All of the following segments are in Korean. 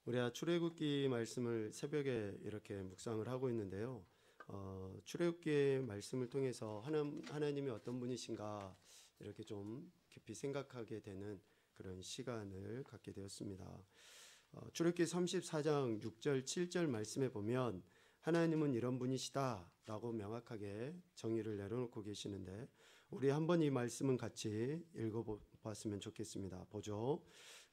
우리가 출애굽기 말씀을 새벽에 이렇게 묵상을 하고 있는데요. 출애굽기의 말씀을 통해서 하나님이 어떤 분이신가 이렇게 좀 깊이 생각하게 되는 그런 시간을 갖게 되었습니다. 출애굽기 34장 6절 7절 말씀에 보면 하나님은 이런 분이시다라고 명확하게 정의를 내려놓고 계시는데 우리 한번 이 말씀은 같이 읽어봤으면 좋겠습니다. 보죠.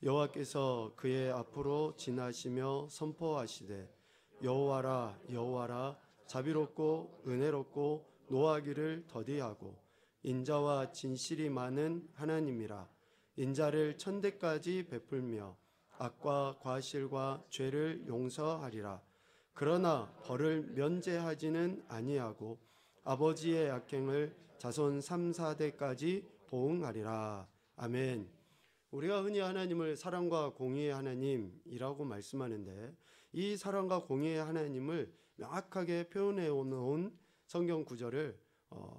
여호와께서 그의 앞으로 지나시며 선포하시되 여호와라 여호와라 자비롭고 은혜롭고 노하기를 더디하고 인자와 진실이 많은 하나님이라. 인자를 천대까지 베풀며 악과 과실과 죄를 용서하리라. 그러나 벌을 면제하지는 아니하고 아버지의 악행을 자손 3, 4대까지 보응하리라. 아멘. 우리가 흔히 하나님을 사랑과 공의의 하나님이라고 말씀하는데 이 사랑과 공의의 하나님을 명확하게 표현해 놓은 성경 구절을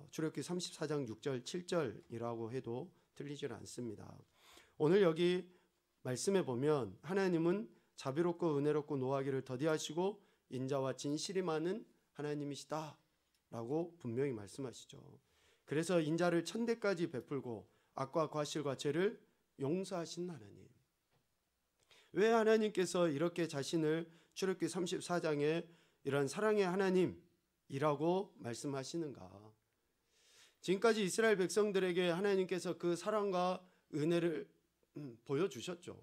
출애굽기 34장 6절 7절이라고 해도 틀리지 않습니다. 오늘 여기 말씀해 보면 하나님은 자비롭고 은혜롭고 노하기를 더디하시고 인자와 진실이 많은 하나님이시다 라고 분명히 말씀하시죠. 그래서 인자를 천대까지 베풀고 악과 과실과 죄를 용서하신 하나님. 왜 하나님께서 이렇게 자신을 출애굽기 34장에 이런 사랑의 하나님이라고 말씀하시는가? 지금까지 이스라엘 백성들에게 하나님께서 그 사랑과 은혜를 보여주셨죠.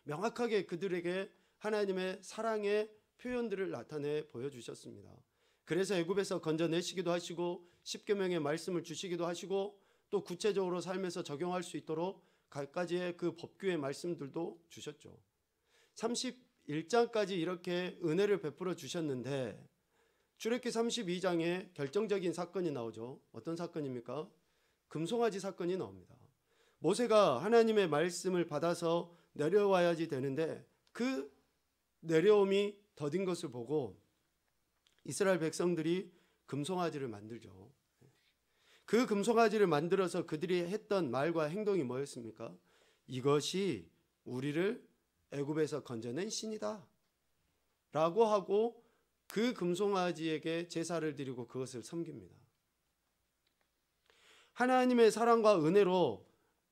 명확하게 그들에게 하나님의 사랑의 표현들을 나타내 보여주셨습니다. 그래서 애굽에서 건져내시기도 하시고 십계명의 말씀을 주시기도 하시고 또 구체적으로 삶에서 적용할 수 있도록 갖가지의 그 법규의 말씀들도 주셨죠. 31장까지 이렇게 은혜를 베풀어 주셨는데 출애굽기 32장에 결정적인 사건이 나오죠. 어떤 사건입니까? 금송아지 사건이 나옵니다. 모세가 하나님의 말씀을 받아서 내려와야지 되는데 그 내려옴이 더딘 것을 보고 이스라엘 백성들이 금송아지를 만들죠. 그 금송아지를 만들어서 그들이 했던 말과 행동이 뭐였습니까? 이것이 우리를 애굽에서 건져낸 신이다 라고 하고 그 금송아지에게 제사를 드리고 그것을 섬깁니다. 하나님의 사랑과 은혜로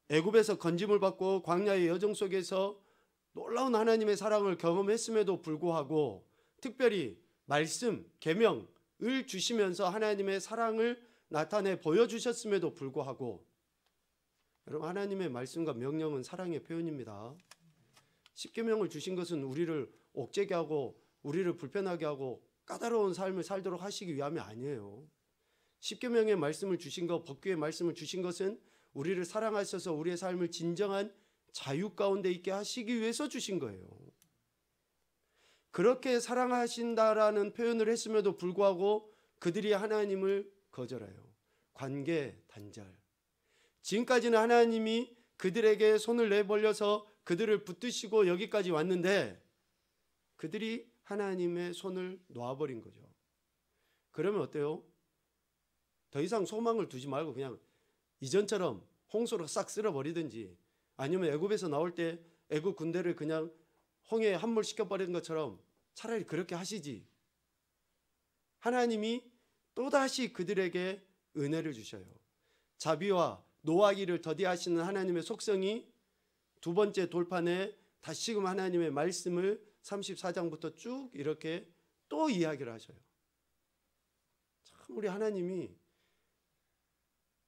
애굽에서 건짐을 받고 광야의 여정 속에서 놀라운 하나님의 사랑을 경험했음에도 불구하고 특별히 말씀, 계명을 주시면서 하나님의 사랑을 나타내 보여주셨음에도 불구하고 여러분 하나님의 말씀과 명령은 사랑의 표현입니다. 십계명을 주신 것은 우리를 옥죄게 하고 우리를 불편하게 하고 까다로운 삶을 살도록 하시기 위함이 아니에요. 십계명의 말씀을 주신 것, 법규의 말씀을 주신 것은 우리를 사랑하셔서 우리의 삶을 진정한 자유 가운데 있게 하시기 위해서 주신 거예요. 그렇게 사랑하신다라는 표현을 했음에도 불구하고 그들이 하나님을 거절해요. 관계 단절. 지금까지는 하나님이 그들에게 손을 내벌려서 그들을 붙드시고 여기까지 왔는데 그들이 하나님의 손을 놓아버린 거죠. 그러면 어때요? 더 이상 소망을 두지 말고 그냥 이전처럼 홍수로 싹 쓸어버리든지 아니면 애굽에서 나올 때 애굽 군대를 그냥 홍해에 함몰시켜버리는 것처럼 차라리 그렇게 하시지. 하나님이 또다시 그들에게 은혜를 주셔요. 자비와 노하기를 더디하시는 하나님의 속성이 두 번째 돌판에 다시금 하나님의 말씀을 34장부터 쭉 이렇게 또 이야기를 하셔요. 참 우리 하나님이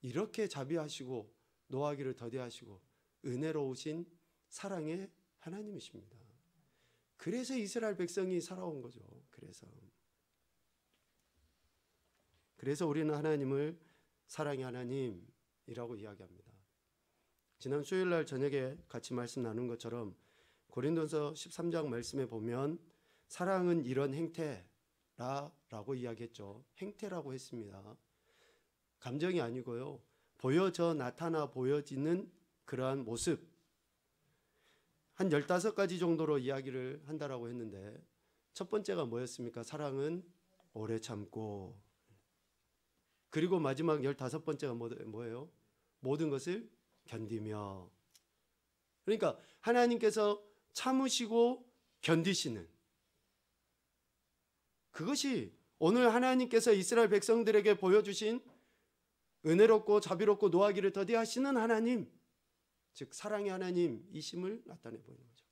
이렇게 자비하시고 노하기를 더디하시고 은혜로우신 사랑의 하나님이십니다. 그래서 이스라엘 백성이 살아온 거죠. 그래서 우리는 하나님을 사랑의 하나님이라고 이야기합니다. 지난 수요일 날 저녁에 같이 말씀 나눈 것처럼 고린도서 13장 말씀에 보면 사랑은 이런 행태라고 이야기했죠. 행태라고 했습니다. 감정이 아니고요. 보여져 나타나 보여지는 그러한 모습. 한 15가지 정도로 이야기를 한다라고 했는데 첫 번째가 뭐였습니까? 사랑은 오래 참고 그리고 마지막 15번째가 뭐예요? 모든 것을 견디며. 그러니까 하나님께서 참으시고 견디시는, 그것이 오늘 하나님께서 이스라엘 백성들에게 보여주신 은혜롭고 자비롭고 노하기를 더디하시는 하나님, 즉 사랑의 하나님이심을 나타내 보이는 거죠.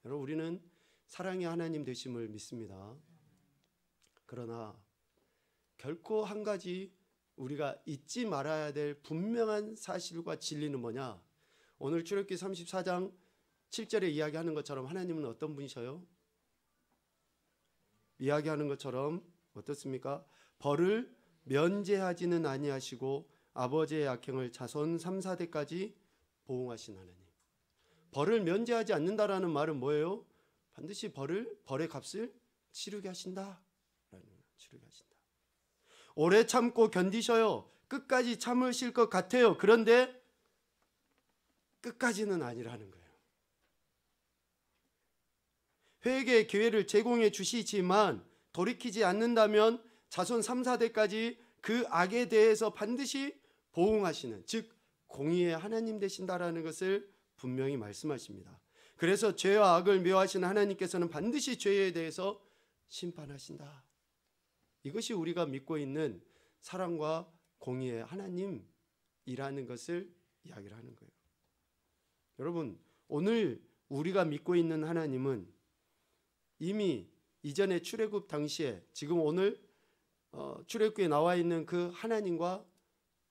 여러분, 우리는 사랑의 하나님 되심을 믿습니다. 그러나 결코 한 가지 우리가 잊지 말아야 될 분명한 사실과 진리는 뭐냐? 오늘 출애굽기 34장 7절에 이야기하는 것처럼 하나님은 어떤 분이셔요? 이야기하는 것처럼 어떻습니까? 벌을 면제하지는 아니하시고 아버지의 악행을 자손 3, 4대까지 보응하신 하나님. 벌을 면제하지 않는다라는 말은 뭐예요? 반드시 벌의 값을 치르게 하신다. 치르게 하신다. 오래 참고 견디셔요. 끝까지 참으실 것 같아요. 그런데 끝까지는 아니라는 거예요. 회개의 기회를 제공해 주시지만 돌이키지 않는다면 자손 3, 4대까지 그 악에 대해서 반드시 보응하시는, 즉 공의의 하나님 되신다라는 것을 분명히 말씀하십니다. 그래서 죄와 악을 묘하시는 하나님께서는 반드시 죄에 대해서 심판하신다. 이것이 우리가 믿고 있는 사랑과 공의의 하나님이라는 것을 이야기를 하는 거예요. 여러분, 오늘 우리가 믿고 있는 하나님은 이미 이전에 출애굽 당시에 지금 오늘 출애굽기에 나와 있는 그 하나님과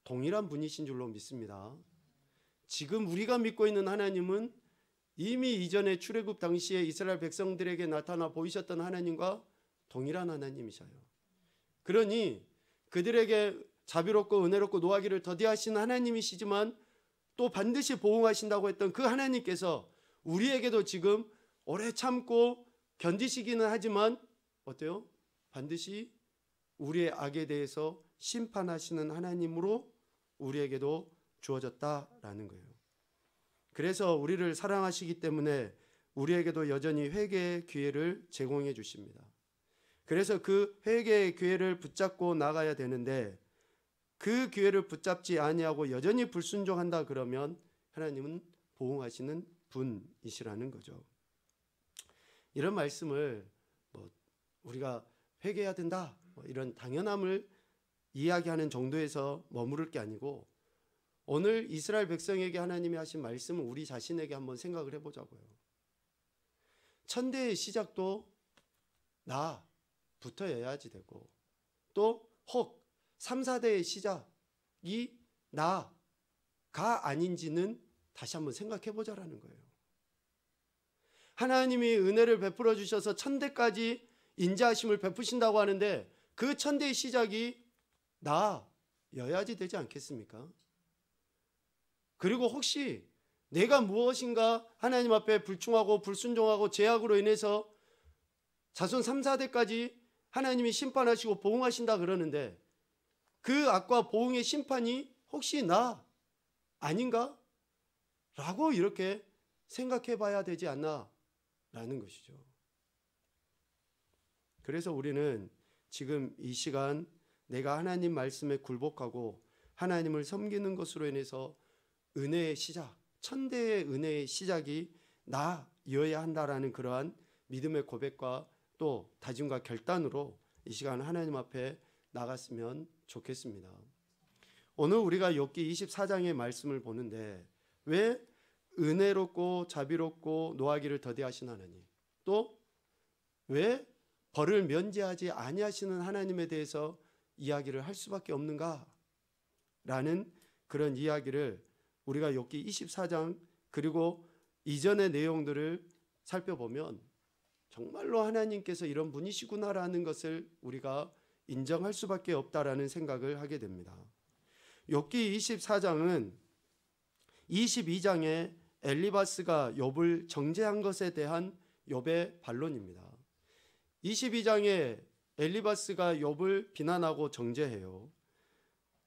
동일한 분이신 줄로 믿습니다. 지금 우리가 믿고 있는 하나님은 이미 이전에 출애굽 당시에 이스라엘 백성들에게 나타나 보이셨던 하나님과 동일한 하나님이셔요. 그러니 그들에게 자비롭고 은혜롭고 노하기를 더디하신 하나님이시지만 또 반드시 보응하신다고 했던 그 하나님께서 우리에게도 지금 오래 참고 견디시기는 하지만 어때요? 반드시 우리의 악에 대해서 심판하시는 하나님으로 우리에게도 주어졌다라는 거예요. 그래서 우리를 사랑하시기 때문에 우리에게도 여전히 회개의 기회를 제공해 주십니다. 그래서 그 회개의 기회를 붙잡고 나가야 되는데 그 기회를 붙잡지 아니하고 여전히 불순종한다 그러면 하나님은 보응하시는 분이시라는 거죠. 이런 말씀을 우리가 회개해야 된다 이런 당연함을 이야기하는 정도에서 머무를 게 아니고 오늘 이스라엘 백성에게 하나님이 하신 말씀을 우리 자신에게 한번 생각을 해보자고요. 천대의 시작도 나부터여야지 되고 또 혹 3, 4대의 시작이 나가 아닌지는 다시 한번 생각해 보자라는 거예요. 하나님이 은혜를 베풀어 주셔서 천대까지 인자하심을 베푸신다고 하는데 그 천대의 시작이 나여야지 되지 않겠습니까? 그리고 혹시 내가 무엇인가 하나님 앞에 불충하고 불순종하고 죄악으로 인해서 자손 3, 4대까지 하나님이 심판하시고 보응하신다 그러는데 그 악과 보응의 심판이 혹시 나 아닌가? 라고 이렇게 생각해 봐야 되지 않나? 라는 것이죠. 그래서 우리는 지금 이 시간 내가 하나님 말씀에 굴복하고 하나님을 섬기는 것으로 인해서 은혜의 시작, 천대의 은혜의 시작이 나여야 한다라는 그러한 믿음의 고백과 또 다짐과 결단으로 이 시간 하나님 앞에 나갔으면 좋겠습니다. 오늘 우리가 욥기 24장의 말씀을 보는데 왜 은혜롭고 자비롭고 노하기를 더디하신 하나님, 또 왜 벌을 면제하지 아니하시는 하나님에 대해서 이야기를 할 수밖에 없는가? 라는 그런 이야기를 우리가 욥기 24장 그리고 이전의 내용들을 살펴보면 정말로 하나님께서 이런 분이시구나라는 것을 우리가 인정할 수밖에 없다라는 생각을 하게 됩니다. 욥기 24장은 22장에 엘리바스가 욥을 정죄한 것에 대한 욥의 반론입니다. 22장에 엘리바스가 욥을 비난하고 정죄해요.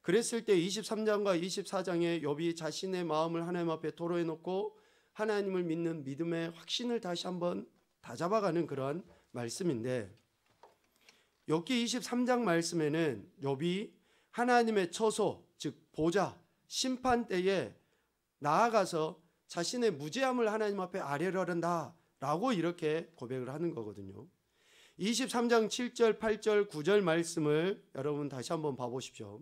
그랬을 때 23장과 24장에 욥이 자신의 마음을 하나님 앞에 토로해 놓고 하나님을 믿는 믿음의 확신을 다시 한번 다잡아가는 그러한 말씀인데 욥기 23장 말씀에는 욥이 하나님의 처소, 즉 보좌, 심판 때에 나아가서 자신의 무죄함을 하나님 앞에 아뢰려한다 라고 이렇게 고백을 하는 거거든요. 23장 7절, 8절, 9절 말씀을 여러분 다시 한번 봐보십시오.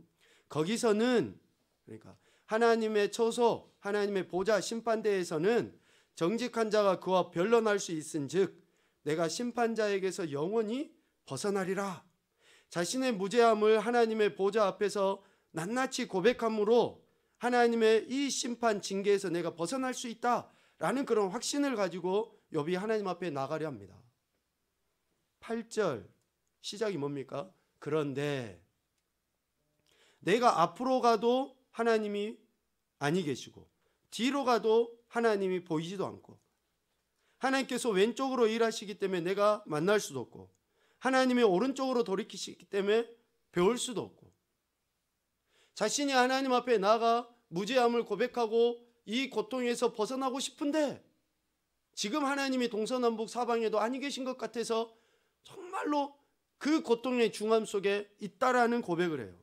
거기서는 그러니까 하나님의 처소, 하나님의 보좌 심판대에서는 정직한 자가 그와 변론할 수 있은즉 내가 심판자에게서 영원히 벗어나리라. 자신의 무죄함을 하나님의 보좌 앞에서 낱낱이 고백함으로 하나님의 이 심판 징계에서 내가 벗어날 수 있다라는 그런 확신을 가지고 욥이 하나님 앞에 나가려 합니다. 8절 시작이 뭡니까? 그런데 내가 앞으로 가도 하나님이 아니 계시고 뒤로 가도 하나님이 보이지도 않고 하나님께서 왼쪽으로 일하시기 때문에 내가 만날 수도 없고 하나님의 오른쪽으로 돌이키시기 때문에 배울 수도 없고 자신이 하나님 앞에 나가 무죄함을 고백하고 이 고통에서 벗어나고 싶은데 지금 하나님이 동서남북 사방에도 아니 계신 것 같아서 정말로 그 고통의 중함 속에 있다라는 고백을 해요.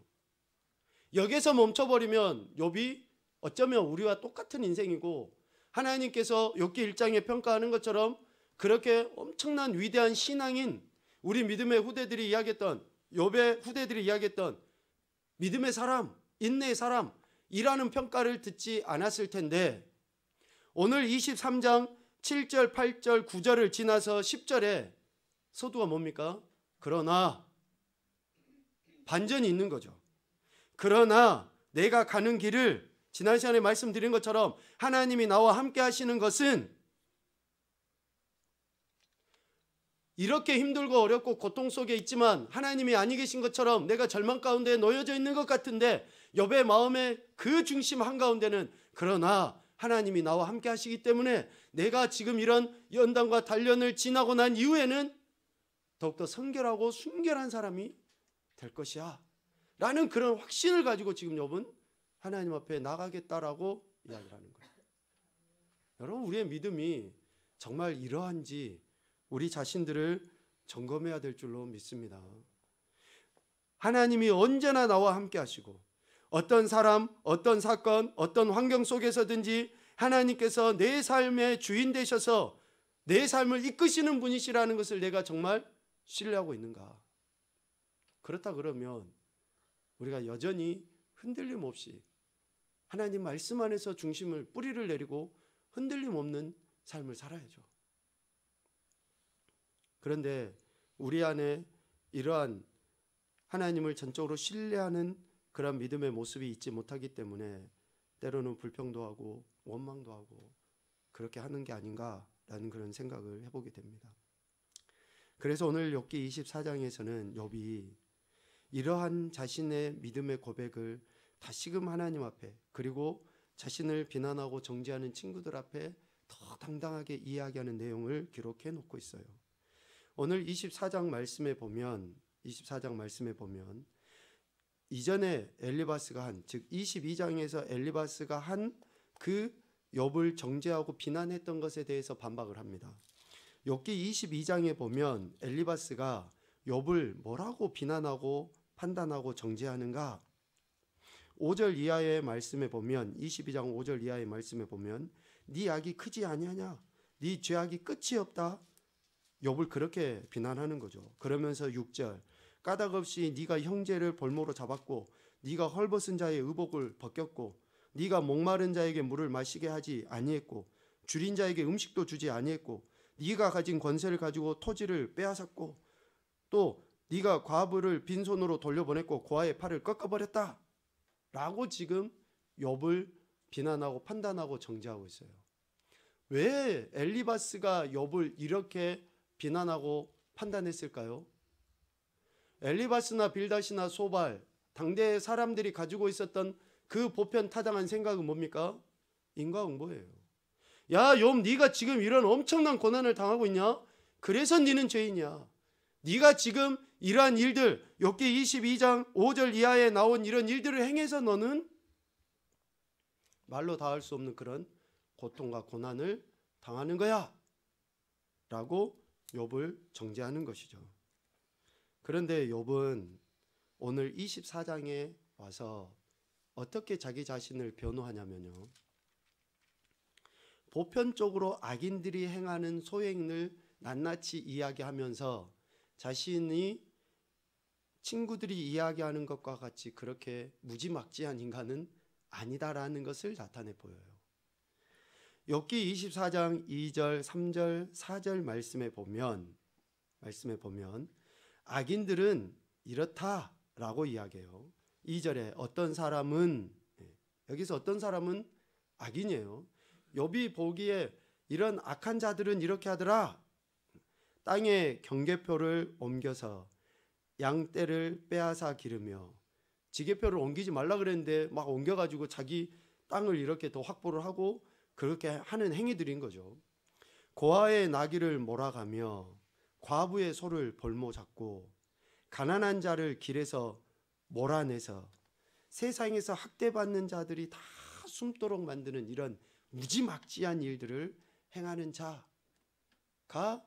여기서 멈춰버리면 욥이 어쩌면 우리와 똑같은 인생이고 하나님께서 욥기 1장에 평가하는 것처럼 그렇게 엄청난 위대한 신앙인 우리 믿음의 후대들이 이야기했던 욥의 후대들이 이야기했던 믿음의 사람, 인내의 사람이라는 평가를 듣지 않았을 텐데 오늘 23장 7절, 8절, 9절을 지나서 10절에 서두가 뭡니까? 그러나 반전이 있는 거죠. 그러나 내가 가는 길을 지난 시간에 말씀드린 것처럼 하나님이 나와 함께 하시는 것은 이렇게 힘들고 어렵고 고통 속에 있지만 하나님이 아니 계신 것처럼 내가 절망 가운데 놓여져 있는 것 같은데 욥의 마음의 그 중심 한가운데는 그러나 하나님이 나와 함께 하시기 때문에 내가 지금 이런 연단과 단련을 지나고 난 이후에는 더욱더 성결하고 순결한 사람이 될 것이야 라는 그런 확신을 가지고 지금 욥은 하나님 앞에 나가겠다라고 이야기를 하는 거예요. 여러분 우리의 믿음이 정말 이러한지 우리 자신들을 점검해야 될 줄로 믿습니다. 하나님이 언제나 나와 함께 하시고 어떤 사람, 어떤 사건, 어떤 환경 속에서든지 하나님께서 내 삶의 주인 되셔서 내 삶을 이끄시는 분이시라는 것을 내가 정말 신뢰하고 있는가? 그렇다 그러면 우리가 여전히 흔들림 없이 하나님 말씀 안에서 중심을 뿌리를 내리고 흔들림 없는 삶을 살아야죠. 그런데 우리 안에 이러한 하나님을 전적으로 신뢰하는 그런 믿음의 모습이 있지 못하기 때문에 때로는 불평도 하고 원망도 하고 그렇게 하는 게 아닌가라는 그런 생각을 해보게 됩니다. 그래서 오늘 욥기 24장에서는 욥이 이러한 자신의 믿음의 고백을 다시금 하나님 앞에 그리고 자신을 비난하고 정죄하는 친구들 앞에 더 당당하게 이야기하는 내용을 기록해 놓고 있어요. 오늘 24장 말씀에 보면 이전에 엘리바스가 한, 즉 22장에서 엘리바스가 한 그 욥을 정죄하고 비난했던 것에 대해서 반박을 합니다. 욥기 22장에 보면 엘리바스가 욥을 뭐라고 비난하고 판단하고 정죄하는가? 5절 이하의 말씀에 보면 22장 5절 이하의 말씀에 보면 네 악이 크지 아니하냐? 네 죄악이 끝이 없다. 욥을 그렇게 비난하는 거죠. 그러면서 6절 까닭 없이 네가 형제를 볼모로 잡았고 네가 헐벗은 자의 의복을 벗겼고 네가 목마른 자에게 물을 마시게 하지 아니했고 줄인 자에게 음식도 주지 아니했고 네가 가진 권세를 가지고 토지를 빼앗았고 또 네가 과부를 빈손으로 돌려보냈고 고아의 팔을 꺾어버렸다 라고 지금 욥을 비난하고 판단하고 정죄하고 있어요. 왜 엘리바스가 욥을 이렇게 비난하고 판단했을까요? 엘리바스나 빌닷이나 소발 당대 사람들이 가지고 있었던 그 보편타당한 생각은 뭡니까? 인과응보예요. 야 욥 네가 지금 이런 엄청난 고난을 당하고 있냐? 그래서 네는 죄인이야. 네가 지금 이러한 일들 욥기 22장 5절 이하에 나온 이런 일들을 행해서 너는 말로 다할 수 없는 그런 고통과 고난을 당하는 거야 라고 욥을 정죄하는 것이죠. 그런데 욥은 오늘 24장에 와서 어떻게 자기 자신을 변호하냐면요. 보편적으로 악인들이 행하는 소행을 낱낱이 이야기하면서 자신이 친구들이 이야기하는 것과 같이 그렇게 무지막지한 인간은 아니다라는 것을 나타내 보여요. 욥기 24장 2절, 3절, 4절 말씀에 보면 악인들은 이렇다라고 이야기해요. 2절에 어떤 사람은, 여기서 어떤 사람은 악인이에요. 욥이 보기에 이런 악한 자들은 이렇게 하더라. 땅에 경계표를 옮겨서 양떼를 빼앗아 기르며, 지게표를 옮기지 말라 그랬는데 막 옮겨가지고 자기 땅을 이렇게 더 확보를 하고 그렇게 하는 행위들인 거죠. 고아의 나귀를 몰아가며 과부의 소를 볼모 잡고 가난한 자를 길에서 몰아내서 세상에서 학대받는 자들이 다 숨도록 만드는 이런 무지막지한 일들을 행하는 자가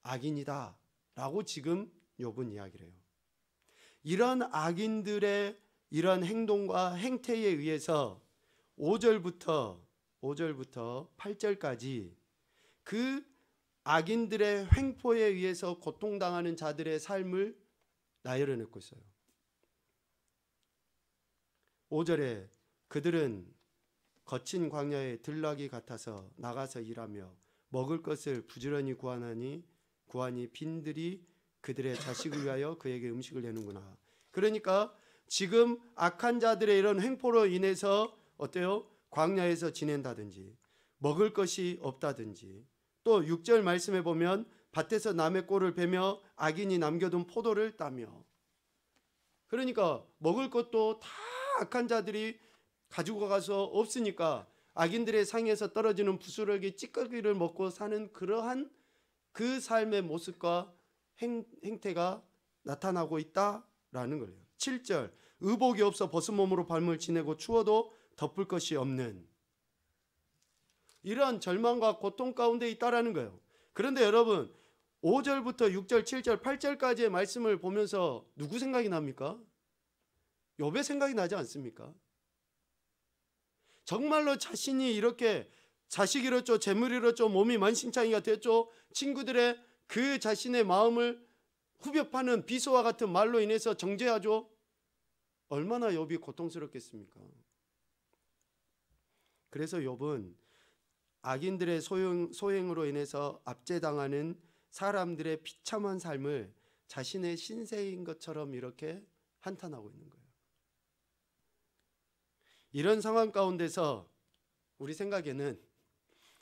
악인이다 라고 지금 욥은 이야기를 해요. 이런 악인들의 이런 행동과 행태에 의해서 5절부터 8절까지 그 악인들의 횡포에 의해서 고통당하는 자들의 삶을 나열해놓고 있어요. 5절에 그들은 거친 광야에 들나귀 같아서 나가서 일하며 먹을 것을 부지런히 구하니 빈들이 그들의 자식을 위하여 그에게 음식을 내는구나. 그러니까 지금 악한 자들의 이런 횡포로 인해서 어때요? 광야에서 지낸다든지 먹을 것이 없다든지, 또 6절 말씀에 보면 밭에서 남의 꼴을 베며 악인이 남겨둔 포도를 따며, 그러니까 먹을 것도 다 악한 자들이 가지고 가서 없으니까 악인들의 상에서 떨어지는 부스러기 찌꺼기를 먹고 사는 그러한 그 삶의 모습과 행태가 나타나고 있다라는 거예요. 7절 의복이 없어 벗은 몸으로 밤을 지내고 추워도 덮을 것이 없는 이런 절망과 고통 가운데 있다라는 거예요. 그런데 여러분 5절부터 6절, 7절, 8절까지의 말씀을 보면서 누구 생각이 납니까? 욥의 생각이 나지 않습니까? 정말로 자신이 이렇게 자식 잃었죠, 재물 잃었죠, 몸이 만신창이가 됐죠, 친구들의 그 자신의 마음을 후벼 파는 비소와 같은 말로 인해서 정죄하죠. 얼마나 욥이 고통스럽겠습니까? 그래서 욥은 악인들의 소행으로 인해서 압제당하는 사람들의 비참한 삶을 자신의 신세인 것처럼 이렇게 한탄하고 있는 거예요. 이런 상황 가운데서 우리 생각에는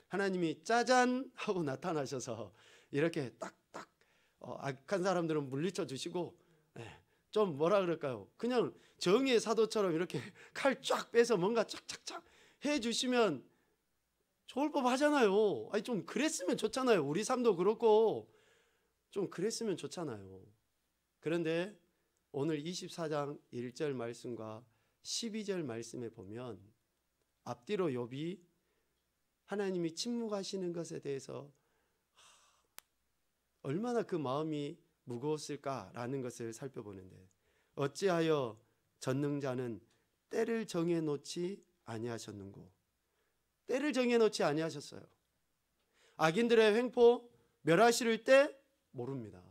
하나님이 짜잔 하고 나타나셔서 이렇게 딱딱 악한 사람들은 물리쳐 주시고, 좀 뭐라 그럴까요? 그냥 정의의 사도처럼 이렇게 칼 쫙 빼서 뭔가 착착착 해주시면 좋을 법 하잖아요. 아니 좀 그랬으면 좋잖아요. 우리 삶도 그렇고 좀 그랬으면 좋잖아요. 그런데 오늘 24장 1절 말씀과 12절 말씀에 보면 앞뒤로 욥이 하나님이 침묵하시는 것에 대해서 얼마나 그 마음이 무거웠을까라는 것을 살펴보는데, 어찌하여 전능자는 때를 정해놓지 아니하셨는고. 때를 정해놓지 아니하셨어요. 악인들의 횡포 멸하실 때 모릅니다.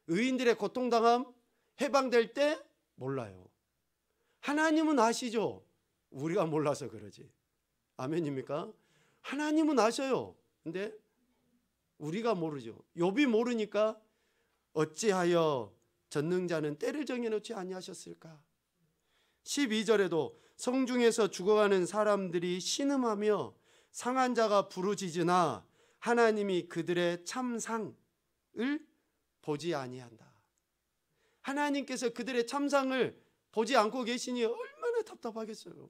의인들의 고통당함 해방될 때 몰라요. 하나님은 아시죠. 우리가 몰라서 그러지. 아멘입니까? 하나님은 아셔요. 근데 우리가 모르죠. 욥이 모르니까 어찌하여 전능자는 때를 정해놓지 아니하셨을까. 12절에도 성중에서 죽어가는 사람들이 신음하며 상한 자가 부르짖으나 하나님이 그들의 참상을 보지 아니한다. 하나님께서 그들의 참상을 보지 않고 계시니 얼마나 답답하겠어요.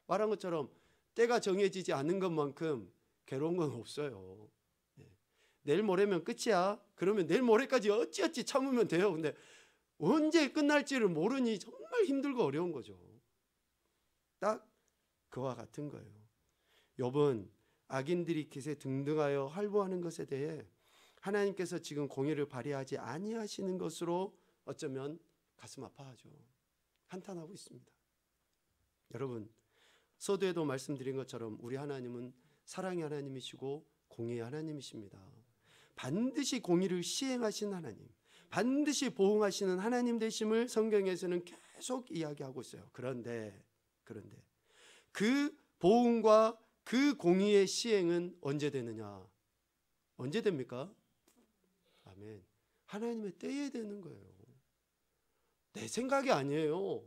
말한 것처럼 때가 정해지지 않은 것만큼 괴로운 건 없어요. 내일 모레면 끝이야. 그러면 내일 모레까지 어찌어찌 참으면 돼요. 근데 언제 끝날지를 모르니 정말 힘들고 어려운 거죠. 딱 그와 같은 거예요. 욥은 악인들이 기세 등등하여 활보하는 것에 대해 하나님께서 지금 공의를 발휘하지 아니하시는 것으로 어쩌면 가슴 아파하죠. 한탄하고 있습니다. 여러분, 서두에도 말씀드린 것처럼 우리 하나님은 사랑의 하나님이시고 공의의 하나님이십니다. 반드시 공의를 시행하신 하나님, 반드시 보응하시는 하나님 되심을 성경에서는 계속 이야기하고 있어요. 그런데 그 보응과 그 공의의 시행은 언제 되느냐? 언제 됩니까? 아멘. 하나님의 때에 되는 거예요. 내 생각이 아니에요.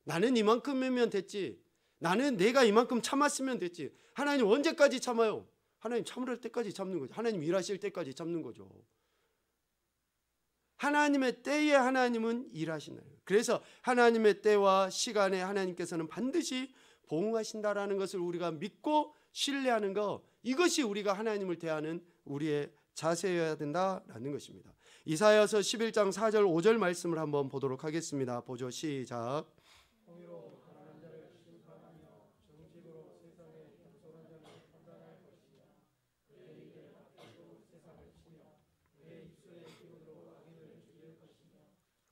나는 이만큼이면 됐지. 나는 내가 이만큼 참았으면 됐지. 하나님 언제까지 참아요? 하나님 참을 때까지 참는 거죠. 하나님 일하실 때까지 참는 거죠. 하나님의 때에 하나님은 일하시나요? 그래서 하나님의 때와 시간에 하나님께서는 반드시 보응하신다라는 것을 우리가 믿고 신뢰하는 것, 이것이 우리가 하나님을 대하는 우리의 자세여야 된다라는 것입니다. 이사야서 11장 4절 5절 말씀을 한번 보도록 하겠습니다. 보죠. 시작. 공의로 가난한 자를 심판하며 정직으로 세상의 겸손한 자를 판단할 것이야. 그의 입에 박혀도 세상을 치며 그의 입술의 기운으로 악인을 죽일 것이며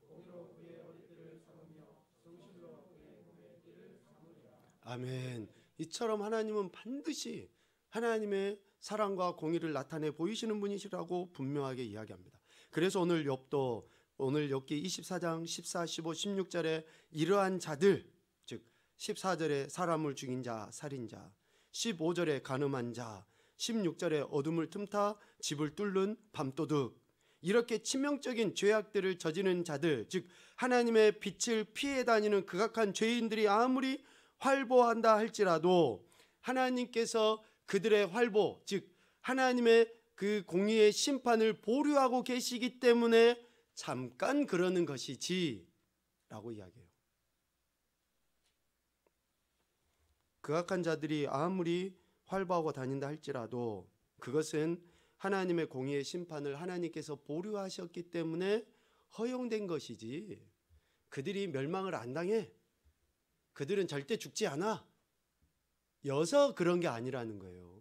공의로 그의 허리띠를 삼으며 성실로 그의 몸의 띠를 삼으리라. 아멘. 이처럼 하나님은 반드시 하나님의 사랑과 공의를 나타내 보이시는 분이시라고 분명하게 이야기합니다. 그래서 오늘 욥기 24장 14, 15, 16절에 이러한 자들, 즉 14절에 사람을 죽인 자, 살인자, 15절에 간음한 자, 16절에 어둠을 틈타 집을 뚫는 밤도둑, 이렇게 치명적인 죄악들을 저지른 자들, 즉 하나님의 빛을 피해 다니는 극악한 죄인들이 아무리 활보한다 할지라도 하나님께서 그들의 활보, 즉 하나님의 그 공의의 심판을 보류하고 계시기 때문에 잠깐 그러는 것이지 라고 이야기해요. 극악한 자들이 아무리 활보하고 다닌다 할지라도 그것은 하나님의 공의의 심판을 하나님께서 보류하셨기 때문에 허용된 것이지 그들이 멸망을 안 당해, 그들은 절대 죽지 않아 여서 그런 게 아니라는 거예요.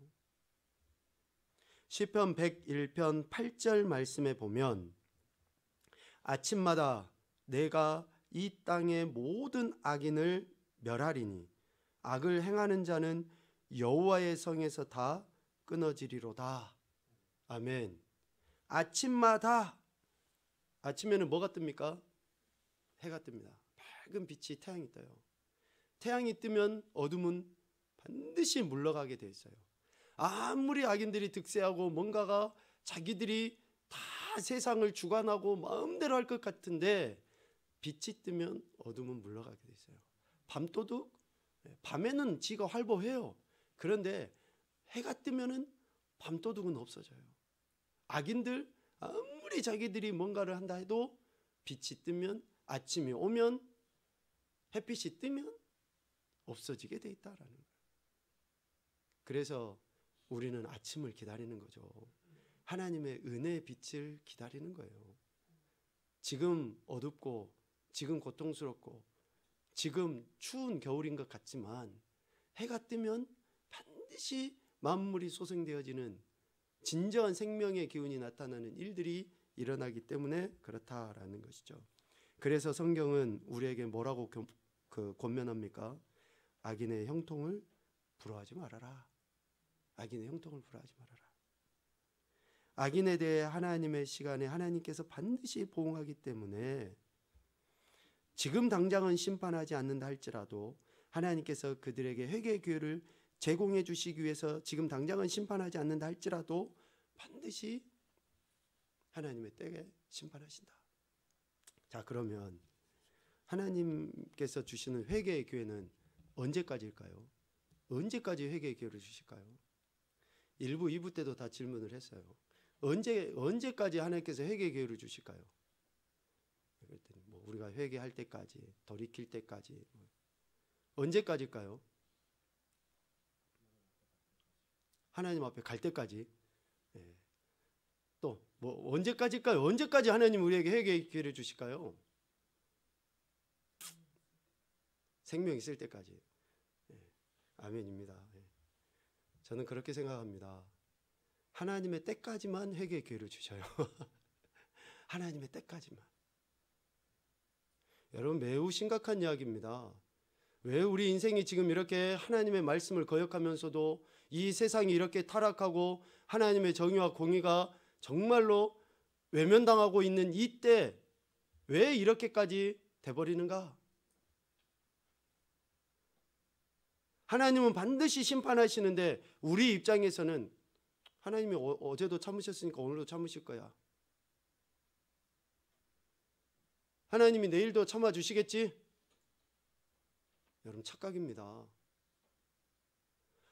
시편 101편 8절 말씀에 보면 아침마다 내가 이 땅의 모든 악인을 멸하리니 악을 행하는 자는 여호와의 성에서 다 끊어지리로다. 아멘. 아침마다, 아침에는 뭐가 뜹니까? 해가 뜹니다. 밝은 빛이 태양이 떠요. 태양이 뜨면 어둠은 반드시 물러가게 돼 있어요. 아무리 악인들이 득세하고 뭔가가 자기들이 다 세상을 주관하고 마음대로 할 것 같은데 빛이 뜨면 어둠은 물러가게 돼 있어요. 밤도둑, 밤에는 지가 활보해요. 그런데 해가 뜨면은 밤도둑은 없어져요. 악인들 아무리 자기들이 뭔가를 한다 해도 빛이 뜨면, 아침이 오면, 햇빛이 뜨면 없어지게 돼 있다라는 거예요. 그래서 우리는 아침을 기다리는 거죠. 하나님의 은혜의 빛을 기다리는 거예요. 지금 어둡고 지금 고통스럽고 지금 추운 겨울인 것 같지만 해가 뜨면 반드시 만물이 소생되어지는 진정한 생명의 기운이 나타나는 일들이 일어나기 때문에 그렇다라는 것이죠. 그래서 성경은 우리에게 뭐라고 권면합니까? 악인의 형통을 부러워하지 말아라. 악인의 형통을 부러워하지 말아라. 악인에 대해 하나님의 시간에 하나님께서 반드시 보응하기 때문에 지금 당장은 심판하지 않는다 할지라도 하나님께서 그들에게 회개의 기회를 제공해 주시기 위해서 지금 당장은 심판하지 않는다 할지라도 반드시 하나님의 때에 심판하신다. 자, 그러면 하나님께서 주시는 회개의 기회는 언제까지일까요? 언제까지 회개의 기회를 주실까요? 1부, 2부 때도 다 질문을 했어요. 언제까지 하나님께서 회개의 기회를 주실까요? 그랬더니 뭐 우리가 회개할 때까지, 돌이킬 때까지, 언제까지일까요? 하나님 앞에 갈 때까지. 예. 또 뭐 언제까지일까요? 언제까지 하나님 우리에게 회개의 기회를 주실까요? 생명 있을 때까지. 예. 아멘입니다. 예. 저는 그렇게 생각합니다. 하나님의 때까지만 회개의 기회를 주셔요. 하나님의 때까지만. 여러분, 매우 심각한 이야기입니다. 왜 우리 인생이 지금 이렇게 하나님의 말씀을 거역하면서도 이 세상이 이렇게 타락하고 하나님의 정의와 공의가 정말로 외면당하고 있는 이때 왜 이렇게까지 돼버리는가? 하나님은 반드시 심판하시는데 우리 입장에서는 하나님이 어제도 참으셨으니까 오늘도 참으실 거야. 하나님이 내일도 참아주시겠지? 여러분 착각입니다.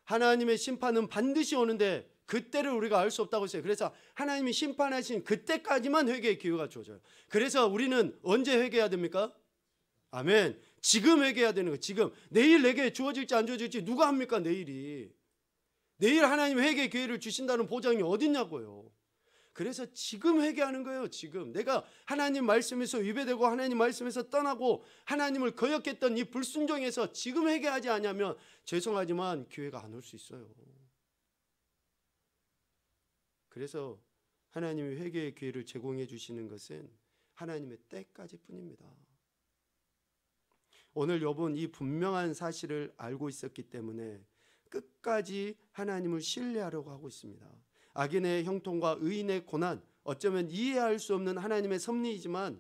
하나님의 심판은 반드시 오는데 그때를 우리가 알 수 없다고 했어요. 그래서 하나님이 심판하신 그때까지만 회개의 기회가 주어져요. 그래서 우리는 언제 회개해야 됩니까? 아멘. 지금 회개해야 되는 거예요. 지금. 내일 내게 주어질지 안 주어질지 누가 합니까? 내일이. 내일 하나님 회개의 기회를 주신다는 보장이 어딨냐고요. 그래서 지금 회개하는 거예요. 지금 내가 하나님 말씀에서 위배되고 하나님 말씀에서 떠나고 하나님을 거역했던 이 불순종에서 지금 회개하지 않으면 죄송하지만 기회가 안 올 수 있어요. 그래서 하나님이 회개의 기회를 제공해 주시는 것은 하나님의 때까지 뿐입니다. 오늘 욥은 이 분명한 사실을 알고 있었기 때문에 끝까지 하나님을 신뢰하려고 하고 있습니다. 악인의 형통과 의인의 고난, 어쩌면 이해할 수 없는 하나님의 섭리이지만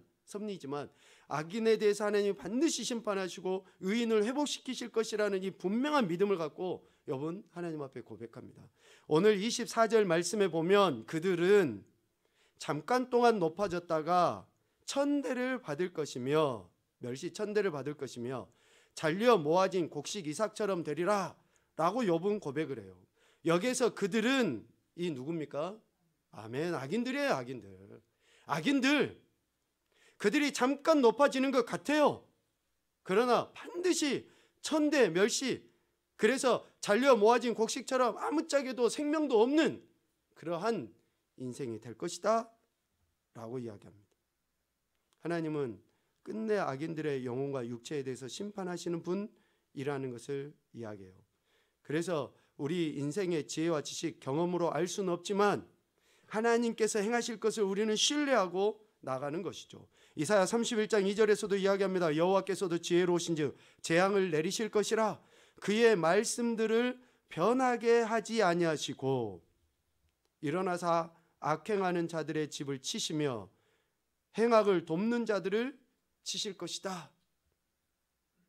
악인에 대해서 하나님이 반드시 심판하시고 의인을 회복시키실 것이라는 이 분명한 믿음을 갖고 욥은 하나님 앞에 고백합니다. 오늘 24절 말씀에 보면 그들은 잠깐 동안 높아졌다가 천대를 받을 것이며 멸시 천대를 받을 것이며 잘려 모아진 곡식 이삭처럼 되리라 라고 욥은 고백을 해요. 여기에서 그들은 이 누굽니까? 아멘. 악인들이에요. 악인들. 그들이 잠깐 높아지는 것 같아요. 그러나 반드시 천대 멸시, 그래서 잘려 모아진 곡식처럼 아무짝에도 생명도 없는 그러한 인생이 될 것이다 라고 이야기합니다. 하나님은 끝내 악인들의 영혼과 육체에 대해서 심판하시는 분이라는 것을 이야기해요. 그래서 우리 인생의 지혜와 지식, 경험으로 알 수는 없지만 하나님께서 행하실 것을 우리는 신뢰하고 나가는 것이죠. 이사야 31장 2절에서도 이야기합니다. 여호와께서도 지혜로우신즉 재앙을 내리실 것이라 그의 말씀들을 변하게 하지 아니하시고 일어나사 악행하는 자들의 집을 치시며 행악을 돕는 자들을 치실 것이다.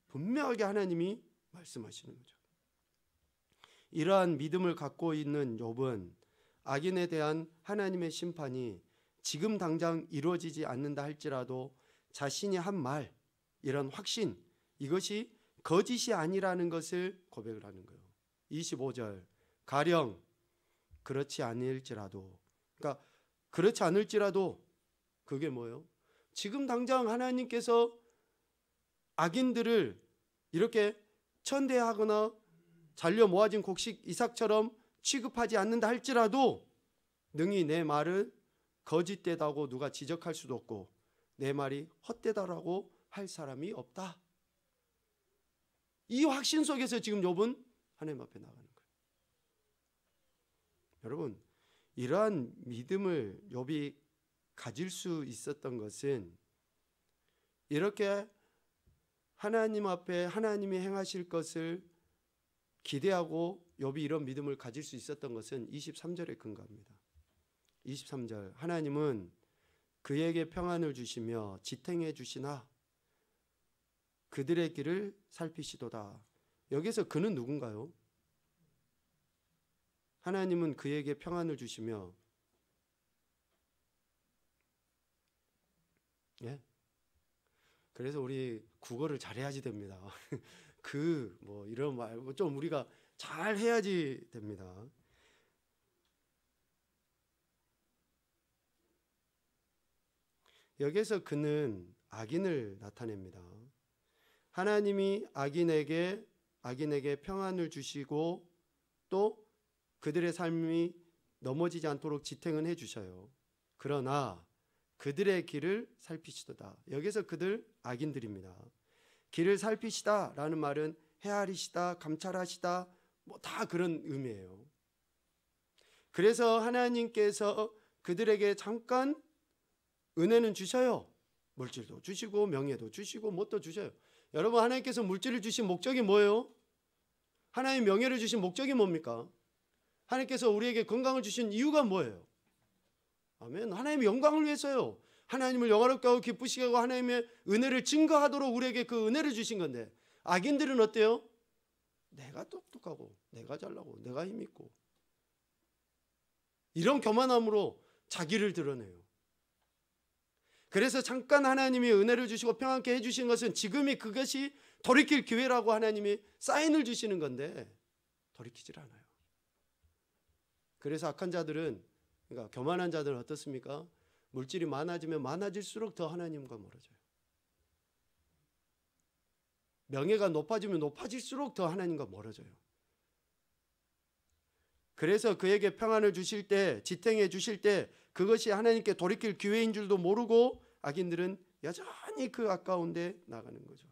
분명하게 하나님이 말씀하시는 거죠. 이러한 믿음을 갖고 있는 욥은 악인에 대한 하나님의 심판이 지금 당장 이루어지지 않는다 할지라도 자신이 한 말, 이런 확신, 이것이 거짓이 아니라는 것을 고백을 하는 거예요. 25절, 가령 그렇지 않을지라도, 그러니까 그렇지 않을지라도 그게 뭐예요? 지금 당장 하나님께서 악인들을 이렇게 천대하거나 잘려 모아진 곡식 이삭처럼 취급하지 않는다 할지라도 능히 내 말은 거짓되다고 누가 지적할 수도 없고 내 말이 헛되다라고 할 사람이 없다. 이 확신 속에서 지금 욥은 하나님 앞에 나가는 거예요. 여러분, 이러한 믿음을 욥이 가질 수 있었던 것은 이렇게 하나님 앞에 하나님이 행하실 것을 기대하고 욥이 이런 믿음을 가질 수 있었던 것은 23절에 근거합니다. 23절, 하나님은 그에게 평안을 주시며 지탱해 주시나 그들의 길을 살피시도다. 여기서 그는 누군가요? 하나님은 그에게 평안을 주시며, 예? 그래서 우리 국어를 잘해야지 됩니다. 이런 말 좀 우리가 잘 해야지 됩니다. 여기서 그는 악인을 나타냅니다. 하나님이 악인에게 평안을 주시고 또 그들의 삶이 넘어지지 않도록 지탱은 해주셔요. 그러나 그들의 길을 살피시도다. 여기서 그들 악인들입니다. 길을 살피시다라는 말은 헤아리시다, 감찰하시다, 다 그런 의미예요. 그래서 하나님께서 그들에게 잠깐 은혜는 주셔요. 물질도 주시고 명예도 주시고 뭣도 주셔요. 여러분, 하나님께서 물질을 주신 목적이 뭐예요? 하나님 명예를 주신 목적이 뭡니까? 하나님께서 우리에게 건강을 주신 이유가 뭐예요? 아멘. 하나님의 영광을 위해서요. 하나님을 영화롭게 하고 기쁘시게 하고 하나님의 은혜를 증거하도록 우리에게 그 은혜를 주신 건데, 악인들은 어때요? 내가 똑똑하고 내가 잘나고 내가 힘있고 이런 교만함으로 자기를 드러내요. 그래서 잠깐 하나님이 은혜를 주시고 평안케 해주신 것은 지금이 그것이 돌이킬 기회라고 하나님이 사인을 주시는 건데 돌이키질 않아요. 그래서 악한 자들은, 그러니까 교만한 자들은 어떻습니까? 물질이 많아지면 많아질수록 더 하나님과 멀어져요. 명예가 높아지면 높아질수록 더 하나님과 멀어져요. 그래서 그에게 평안을 주실 때, 지탱해 주실 때 그것이 하나님께 돌이킬 기회인 줄도 모르고 악인들은 여전히 그 아까운데 나가는 거죠.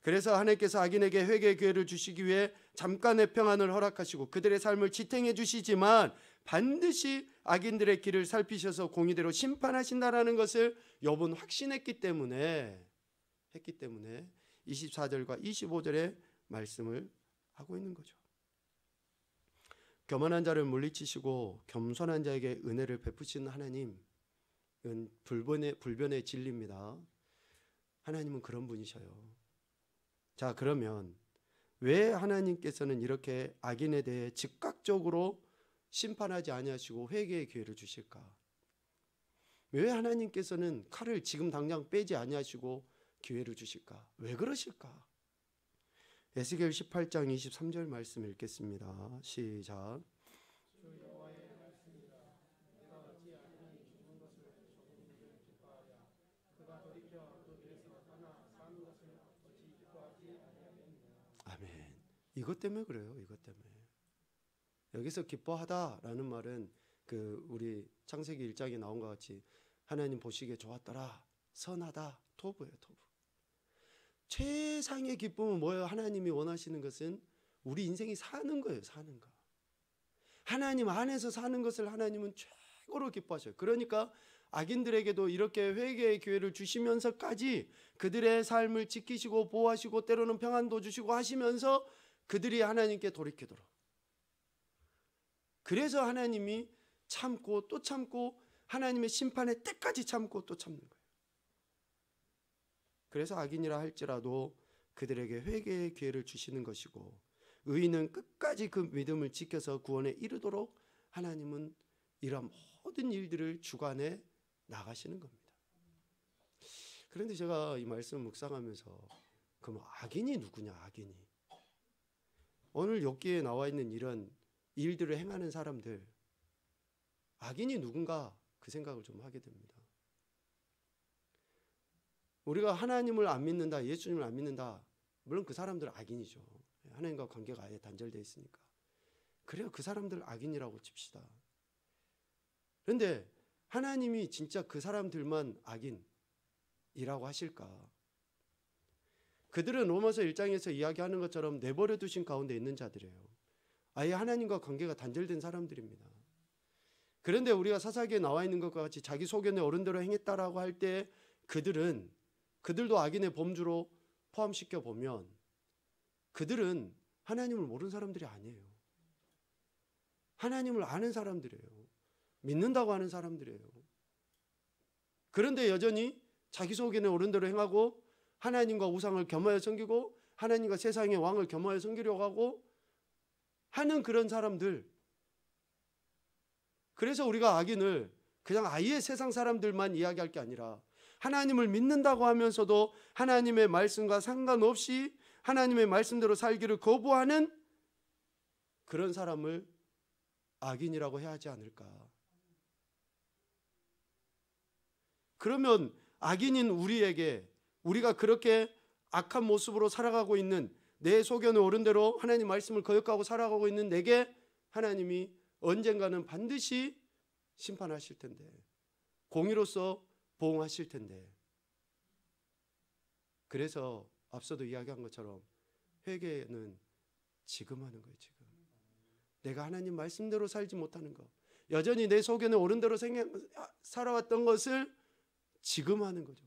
그래서 하나님께서 악인에게 회개의 기회를 주시기 위해 잠깐의 평안을 허락하시고 그들의 삶을 지탱해 주시지만 반드시 악인들의 길을 살피셔서 공의대로 심판하신다라는 것을 욥은 확신했기 때문에 24절과 25절의 말씀을 하고 있는 거죠. 교만한 자를 물리치시고 겸손한 자에게 은혜를 베푸시는 하나님은 불변의 진리입니다. 하나님은 그런 분이셔요. 자, 그러면 왜 하나님께서는 이렇게 악인에 대해 즉각적으로 심판하지 아니하시고 회개의 기회를 주실까? 왜 하나님께서는 칼을 지금 당장 빼지 아니하시고 기회를 주실까? 왜 그러실까? 에스겔 18장 23절 말씀 읽겠습니다. 시작. 아멘. 이것 때문에 그래요. 이것 때문에. 여기서 기뻐하다라는 말은 그 우리 창세기 1장에 나온 것 같이 하나님 보시기에 좋았더라, 선하다, 토부예요. 토부. 최상의 기쁨은 뭐예요? 하나님이 원하시는 것은 우리 인생이 사는 거예요. 사는 거. 하나님 안에서 사는 것을 하나님은 최고로 기뻐하셔요. 그러니까 악인들에게도 이렇게 회개의 기회를 주시면서까지 그들의 삶을 지키시고 보호하시고 때로는 평안도 주시고 하시면서 그들이 하나님께 돌이키도록. 그래서 하나님이 참고 또 참고 하나님의 심판의 때까지 참고 또 참는 거예요. 그래서 악인이라 할지라도 그들에게 회개의 기회를 주시는 것이고, 의인은 끝까지 그 믿음을 지켜서 구원에 이르도록 하나님은 이러한 모든 일들을 주관해 나가시는 겁니다. 그런데 제가 이 말씀을 묵상하면서 그럼 악인이 누구냐? 악인이 오늘 욥기에 나와 있는 이런 일들을 행하는 사람들, 악인이 누군가 그 생각을 좀 하게 됩니다. 우리가 하나님을 안 믿는다, 예수님을 안 믿는다, 물론 그 사람들은 악인이죠. 하나님과 관계가 아예 단절되어 있으니까. 그래요, 그 사람들 악인이라고 칩시다. 그런데 하나님이 진짜 그 사람들만 악인이라고 하실까? 그들은 로마서 1장에서 이야기하는 것처럼 내버려 두신 가운데 있는 자들이에요. 아예 하나님과 관계가 단절된 사람들입니다. 그런데 우리가 사사기에 나와 있는 것과 같이 자기 소견에 어른대로 행했다라고 할 때 그들도 악인의 범주로 포함시켜 보면 그들은 하나님을 모르는 사람들이 아니에요. 하나님을 아는 사람들이에요. 믿는다고 하는 사람들이에요. 그런데 여전히 자기 소견에 옳은 대로 행하고 하나님과 우상을 겸하여 섬기고 하나님과 세상의 왕을 겸하여 섬기려고 하고 하는 그런 사람들. 그래서 우리가 악인을 그냥 아예 세상 사람들만 이야기할 게 아니라 하나님을 믿는다고 하면서도 하나님의 말씀과 상관없이 하나님의 말씀대로 살기를 거부하는 그런 사람을 악인이라고 해야 하지 않을까? 그러면 악인인 우리에게, 우리가 그렇게 악한 모습으로 살아가고 있는, 내 소견에 옳은 대로 하나님 말씀을 거역하고 살아가고 있는 내게 하나님이 언젠가는 반드시 심판하실 텐데, 공의로서 보응하실 텐데, 그래서 앞서도 이야기한 것처럼 회개는 지금 하는 거예요. 지금 내가 하나님 말씀대로 살지 못하는 것, 여전히 내 소견에 옳은 대로 살아왔던 것을 지금 하는 거죠.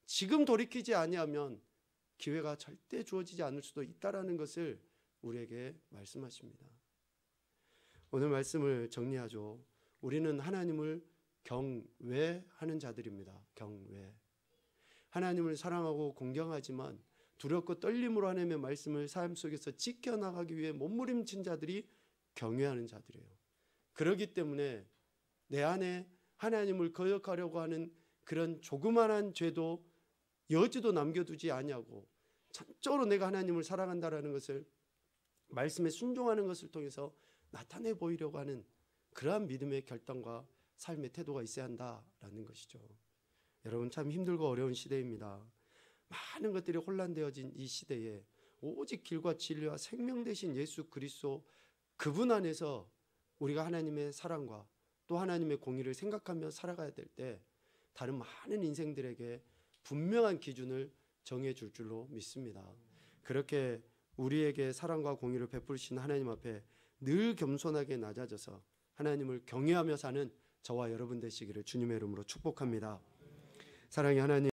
지금 돌이키지 아니하면 기회가 절대 주어지지 않을 수도 있다라는 것을 우리에게 말씀하십니다. 오늘 말씀을 정리하죠. 우리는 하나님을 경외하는 자들입니다. 경외. 하나님을 사랑하고 공경하지만 두렵고 떨림으로 하나님의 말씀을 삶 속에서 지켜나가기 위해 몸부림친 자들이 경외하는 자들이에요. 그렇기 때문에 내 안에 하나님을 거역하려고 하는 그런 조그만한 죄도 여지도 남겨두지 아니하고 전적으로 내가 하나님을 사랑한다라는 것을 말씀에 순종하는 것을 통해서 나타내 보이려고 하는 그러한 믿음의 결단과 삶의 태도가 있어야 한다라는 것이죠. 여러분, 참 힘들고 어려운 시대입니다. 많은 것들이 혼란되어진 이 시대에 오직 길과 진리와 생명 되신 예수 그리스도 그분 안에서 우리가 하나님의 사랑과 또 하나님의 공의를 생각하며 살아가야 될 때 다른 많은 인생들에게 분명한 기준을 정해 줄 줄로 믿습니다. 그렇게 우리에게 사랑과 공의를 베푸신 하나님 앞에 늘 겸손하게 낮아져서 하나님을 경외하며 사는 저와 여러분 되시기를 주님의 이름으로 축복합니다. 사랑의 하나님,